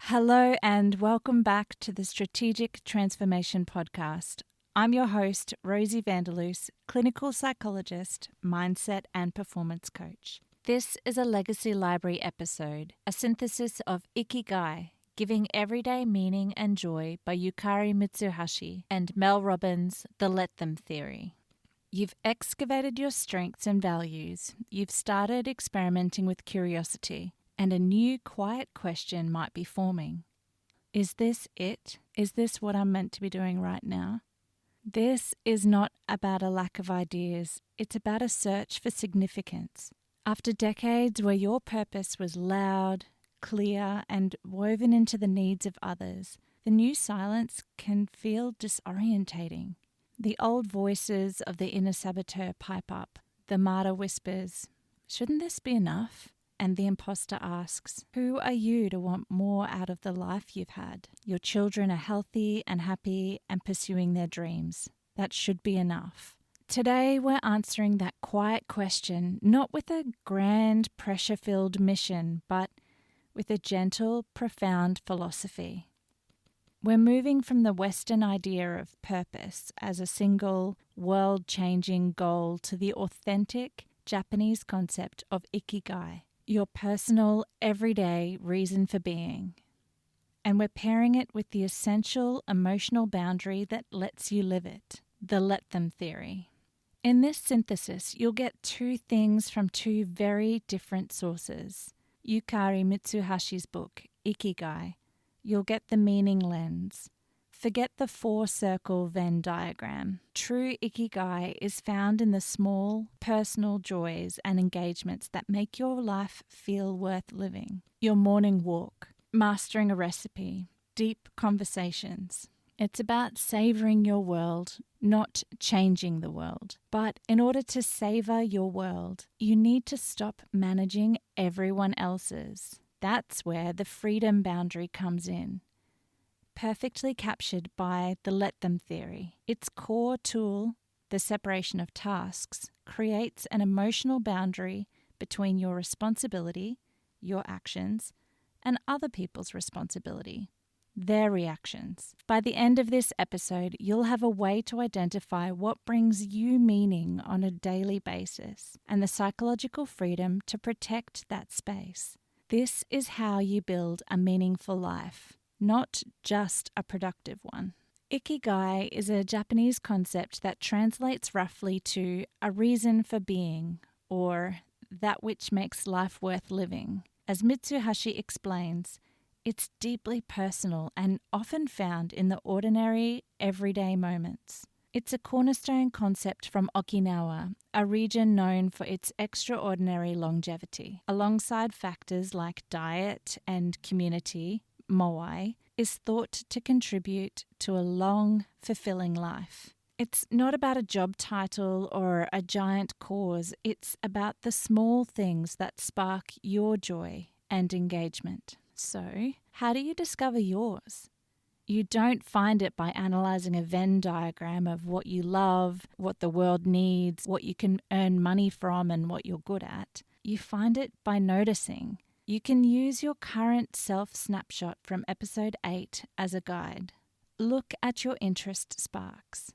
Hello and welcome back to the Strategic Transformation Podcast. I'm your host, Rosie Loos, clinical psychologist, mindset and performance coach. This is a Legacy Library episode, a synthesis of Ikigai, Giving Everyday Meaning and Joy by Yukari Mitsuhashi and Mel Robbins' The Let Them Theory. You've excavated your strengths and values. You've started experimenting with curiosity. And a new quiet question might be forming. Is this it? Is this what I'm meant to be doing right now? This is not about a lack of ideas. It's about a search for significance. After decades where your purpose was loud, clear, and woven into the needs of others, the new silence can feel disorientating. The old voices of the inner saboteur pipe up. The martyr whispers, "Shouldn't this be enough?" And the imposter asks, who are you to want more out of the life you've had? Your children are healthy and happy and pursuing their dreams. That should be enough. Today we're answering that quiet question, not with a grand, pressure-filled mission, but with a gentle, profound philosophy. We're moving from the Western idea of purpose as a single, world-changing goal to the authentic Japanese concept of Ikigai. Your personal, everyday reason for being. And we're pairing it with the essential emotional boundary that lets you live it, the let them theory. In this synthesis, you'll get two things from two very different sources. Yukari Mitsuhashi's book, Ikigai. You'll get the meaning lens. Forget the four-circle Venn diagram. True Ikigai is found in the small, personal joys and engagements that make your life feel worth living. Your morning walk, mastering a recipe, deep conversations. It's about savoring your world, not changing the world. But in order to savor your world, you need to stop managing everyone else's. That's where the freedom boundary comes in. Perfectly captured by the let them theory. Its core tool, the separation of tasks, creates an emotional boundary between your responsibility, your actions, and other people's responsibility, their reactions. By the end of this episode, you'll have a way to identify what brings you meaning on a daily basis and the psychological freedom to protect that space. This is how you build a meaningful life. Not just a productive one. Ikigai is a Japanese concept that translates roughly to a reason for being, or that which makes life worth living. As Mitsuhashi explains, it's deeply personal and often found in the ordinary, everyday moments. It's a cornerstone concept from Okinawa, a region known for its extraordinary longevity. Alongside factors like diet and community, moai is thought to contribute to a long, fulfilling life. It's not about a job title or a giant cause. It's about the small things that spark your joy and engagement. So, how do you discover yours? You don't find it by analyzing a Venn diagram of what you love, what the world needs, what you can earn money from, and what you're good at. You find it by noticing. You can use your current self-snapshot from episode 8 as a guide. Look at your interest sparks.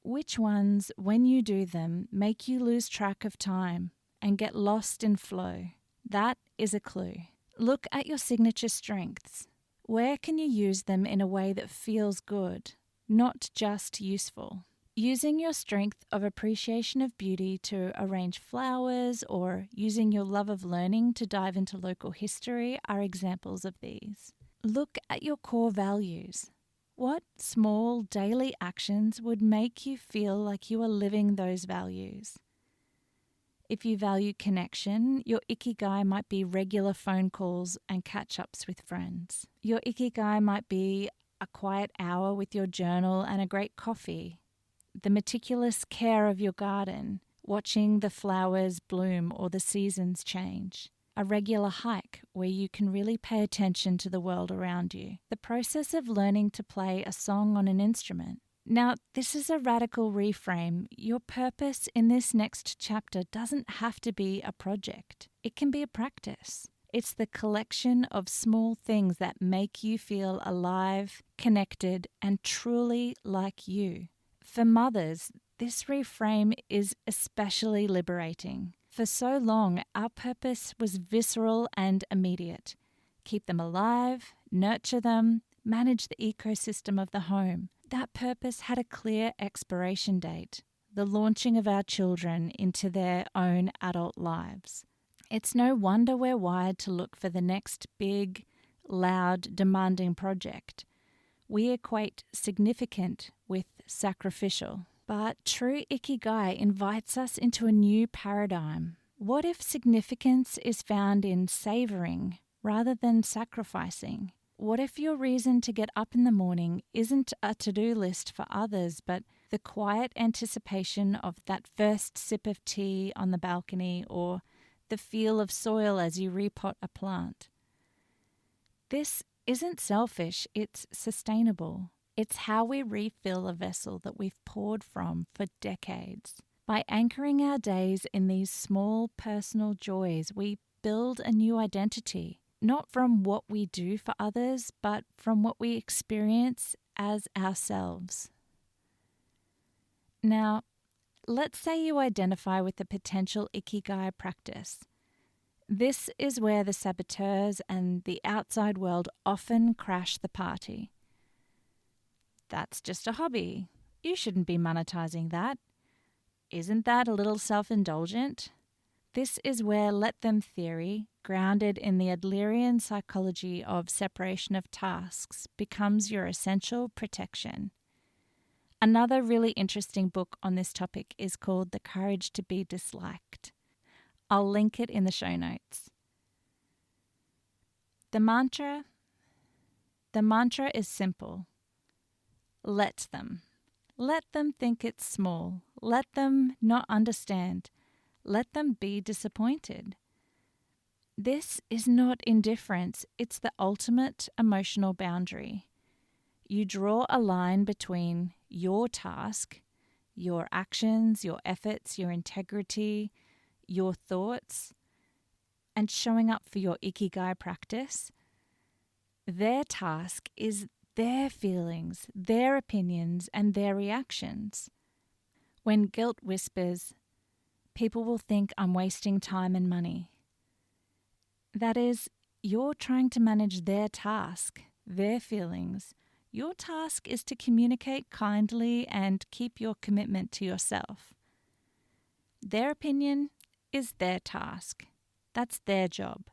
Which ones, when you do them, make you lose track of time and get lost in flow? That is a clue. Look at your signature strengths. Where can you use them in a way that feels good, not just useful? Using your strength of appreciation of beauty to arrange flowers or using your love of learning to dive into local history are examples of these. Look at your core values. What small daily actions would make you feel like you are living those values? If you value connection, your Ikigai might be regular phone calls and catch-ups with friends. Your Ikigai might be a quiet hour with your journal and a great coffee. The meticulous care of your garden, watching the flowers bloom or the seasons change. A regular hike where you can really pay attention to the world around you. The process of learning to play a song on an instrument. Now, this is a radical reframe. Your purpose in this next chapter doesn't have to be a project. It can be a practice. It's the collection of small things that make you feel alive, connected, and truly like you. For mothers, this reframe is especially liberating. For so long, our purpose was visceral and immediate. Keep them alive, nurture them, manage the ecosystem of the home. That purpose had a clear expiration date, the launching of our children into their own adult lives. It's no wonder we're wired to look for the next big, loud, demanding project. We equate significant with sacrificial. But true Ikigai invites us into a new paradigm. What if significance is found in savoring rather than sacrificing? What if your reason to get up in the morning isn't a to-do list for others, but the quiet anticipation of that first sip of tea on the balcony or the feel of soil as you repot a plant? This isn't selfish, it's sustainable. It's how we refill a vessel that we've poured from for decades. By anchoring our days in these small personal joys, we build a new identity, not from what we do for others, but from what we experience as ourselves. Now, let's say you identify with the potential Ikigai practice. This is where the saboteurs and the outside world often crash the party. That's just a hobby. You shouldn't be monetizing that. Isn't that a little self-indulgent? This is where let them theory, grounded in the Adlerian psychology of separation of tasks, becomes your essential protection. Another really interesting book on this topic is called The Courage to be Disliked. I'll link it in the show notes. The mantra is simple. Let them. Let them think it's small. Let them not understand. Let them be disappointed. This is not indifference, it's the ultimate emotional boundary. You draw a line between your task, your actions, your efforts, your integrity, your thoughts, and showing up for your Ikigai practice. Their task is their feelings, their opinions, and their reactions. When guilt whispers, people will think I'm wasting time and money. That is, you're trying to manage their task, their feelings. Your task is to communicate kindly and keep your commitment to yourself. Their opinion is their task. That's their job.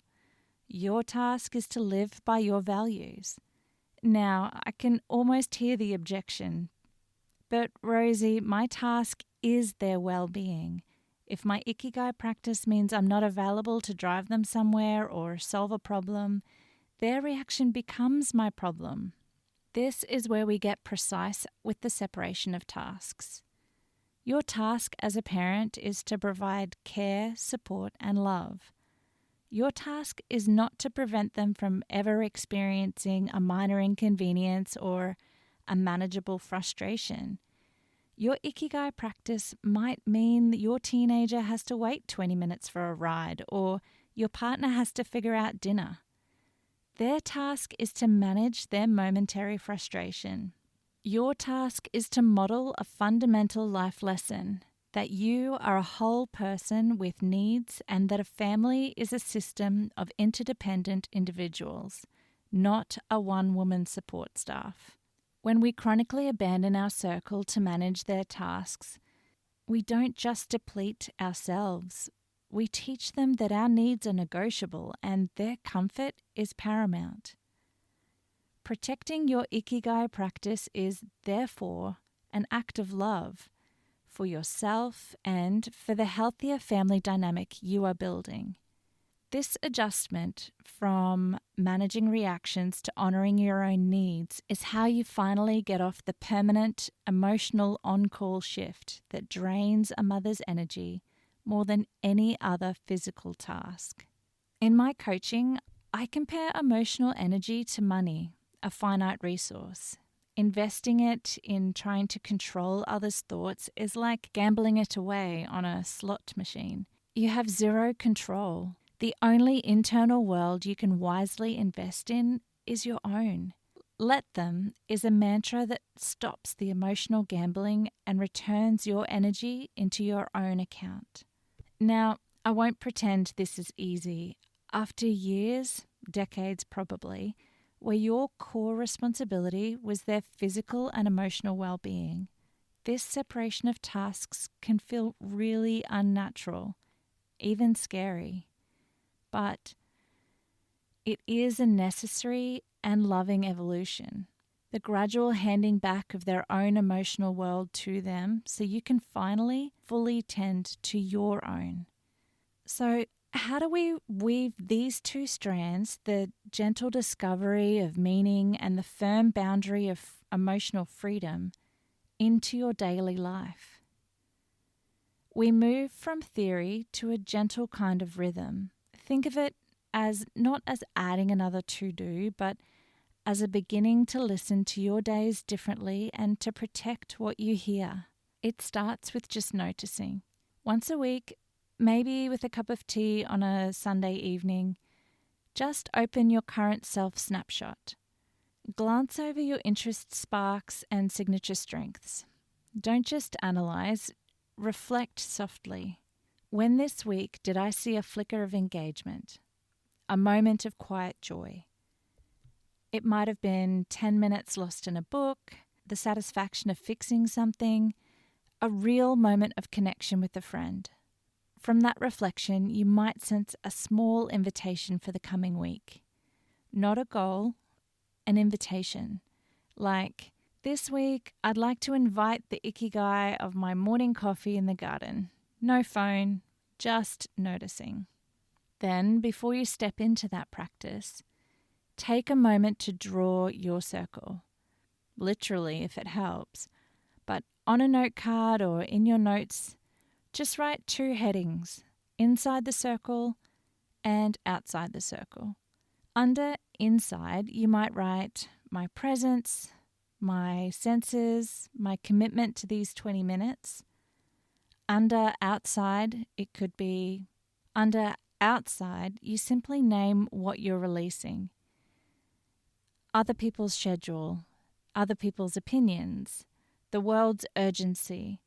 Your task is to live by your values. Now, I can almost hear the objection. But Rosie, my task is their well-being. If my Ikigai practice means I'm not available to drive them somewhere or solve a problem, their reaction becomes my problem. This is where we get precise with the separation of tasks. Your task as a parent is to provide care, support, and love. Your task is not to prevent them from ever experiencing a minor inconvenience or a manageable frustration. Your Ikigai practice might mean that your teenager has to wait 20 minutes for a ride or your partner has to figure out dinner. Their task is to manage their momentary frustration. Your task is to model a fundamental life lesson, that you are a whole person with needs and that a family is a system of interdependent individuals, not a one-woman support staff. When we chronically abandon our circle to manage their tasks, we don't just deplete ourselves. We teach them that our needs are negotiable and their comfort is paramount. Protecting your Ikigai practice is, therefore, an act of love for yourself and for the healthier family dynamic you are building. This adjustment from managing reactions to honoring your own needs is how you finally get off the permanent emotional on-call shift that drains a mother's energy more than any other physical task. In my coaching, I compare emotional energy to money, a finite resource. Investing it in trying to control others' thoughts is like gambling it away on a slot machine. You have zero control. The only internal world you can wisely invest in is your own. Let them is a mantra that stops the emotional gambling and returns your energy into your own account. Now, I won't pretend this is easy. After years, decades probably, where your core responsibility was their physical and emotional well-being, this separation of tasks can feel really unnatural, even scary. But it is a necessary and loving evolution, the gradual handing back of their own emotional world to them so you can finally fully tend to your own. So, how do we weave these two strands, the gentle discovery of meaning and the firm boundary of emotional freedom, into your daily life? We move from theory to a gentle kind of rhythm. Think of it as not as adding another to-do, but as a beginning to listen to your days differently and to protect what you hear. It starts with just noticing. Once a week, maybe with a cup of tea on a Sunday evening, just open your current self snapshot. Glance over your interest sparks and signature strengths. Don't just analyze, reflect softly. When this week did I see a flicker of engagement, a moment of quiet joy? It might have been 10 minutes lost in a book, the satisfaction of fixing something, a real moment of connection with a friend. From that reflection, you might sense a small invitation for the coming week. Not a goal, an invitation. Like, this week, I'd like to invite the Ikigai of my morning coffee in the garden. No phone, just noticing. Then, before you step into that practice, take a moment to draw your circle. Literally, if it helps. But on a note card or in your notes, just write 2 headings, inside the circle and outside the circle. Under inside, you might write my presence, my senses, my commitment to these 20 minutes. Under outside, it could be under outside, you simply name what you're releasing. Other people's schedule, other people's opinions, the world's urgency.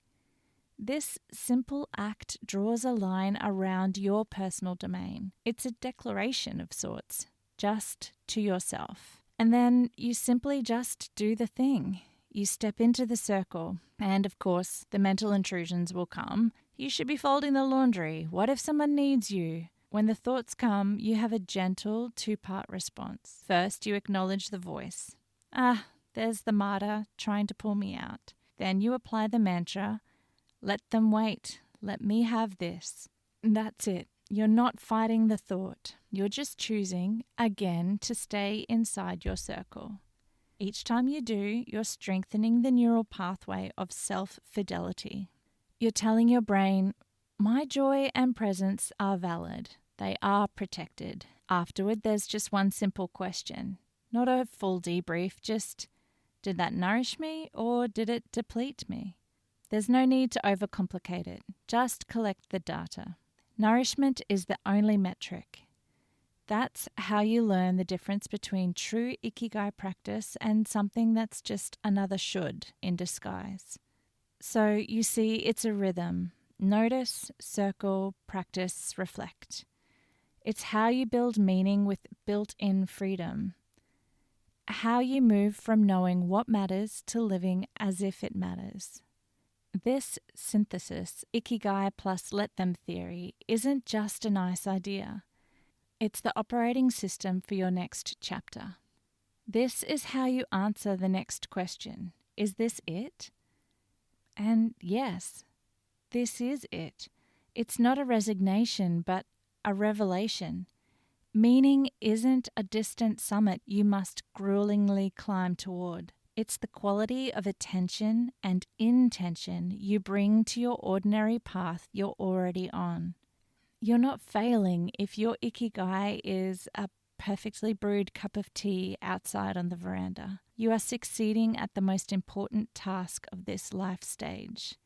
This simple act draws a line around your personal domain. It's a declaration of sorts, just to yourself. And then you simply just do the thing. You step into the circle, and of course, the mental intrusions will come. You should be folding the laundry. What if someone needs you? When the thoughts come, you have a gentle 2-part response. First, you acknowledge the voice. There's the martyr trying to pull me out. Then you apply the mantra, let them wait, let me have this. That's it. You're not fighting the thought. You're just choosing, again, to stay inside your circle. Each time you do, you're strengthening the neural pathway of self-fidelity. You're telling your brain, my joy and presence are valid. They are protected. Afterward, there's just one simple question. Not a full debrief, just, did that nourish me or did it deplete me? There's no need to overcomplicate it. Just collect the data. Nourishment is the only metric. That's how you learn the difference between true Ikigai practice and something that's just another should in disguise. So you see, it's a rhythm. Notice, circle, practice, reflect. It's how you build meaning with built-in freedom. How you move from knowing what matters to living as if it matters. This synthesis, Ikigai plus let them theory, isn't just a nice idea. It's the operating system for your next chapter. This is how you answer the next question. Is this it? And yes, this is it. It's not a resignation, but a revelation. Meaning isn't a distant summit you must gruelingly climb toward. It's the quality of attention and intention you bring to your ordinary path you're already on. You're not failing if your Ikigai is a perfectly brewed cup of tea outside on the veranda. You are succeeding at the most important task of this life stage.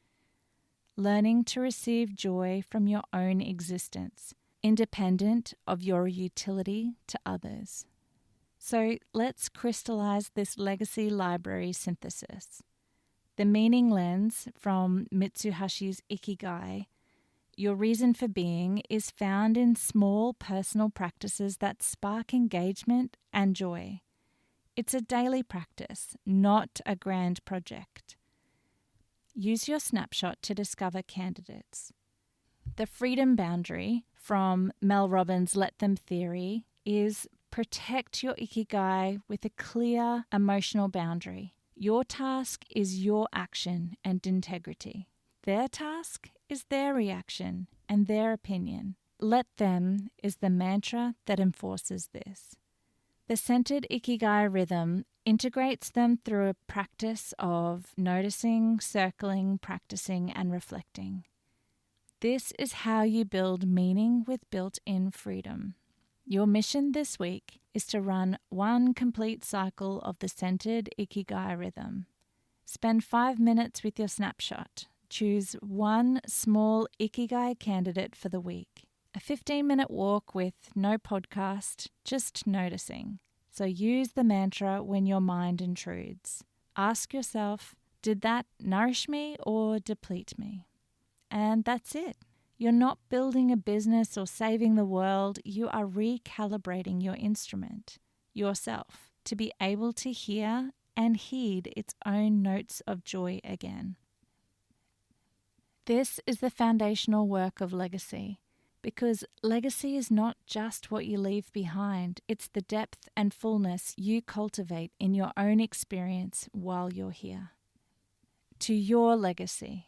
Learning to receive joy from your own existence. independent of your utility to others. So let's crystallize this legacy library synthesis. The meaning lens from Mitsuhashi's Ikigai, your reason for being, is found in small personal practices that spark engagement and joy. It's a daily practice, not a grand project. Use your snapshot to discover candidates. The freedom boundary from Mel Robbins' Let Them theory is protect your Ikigai with a clear emotional boundary. Your task is your action and integrity. Their task is their reaction and their opinion. Let them is the mantra that enforces this. The centered Ikigai rhythm integrates them through a practice of noticing, circling, practicing, and reflecting. This is how you build meaning with built-in freedom. Your mission this week is to run one complete cycle of the centered Ikigai rhythm. Spend 5 minutes with your snapshot. Choose one small Ikigai candidate for the week. A 15-minute walk with no podcast, just noticing. So use the mantra when your mind intrudes. Ask yourself, did that nourish me or deplete me? And that's it. You're not building a business or saving the world. You are recalibrating your instrument, yourself, to be able to hear and heed its own notes of joy again. This is the foundational work of legacy, because legacy is not just what you leave behind. It's the depth and fullness you cultivate in your own experience while you're here. To your legacy.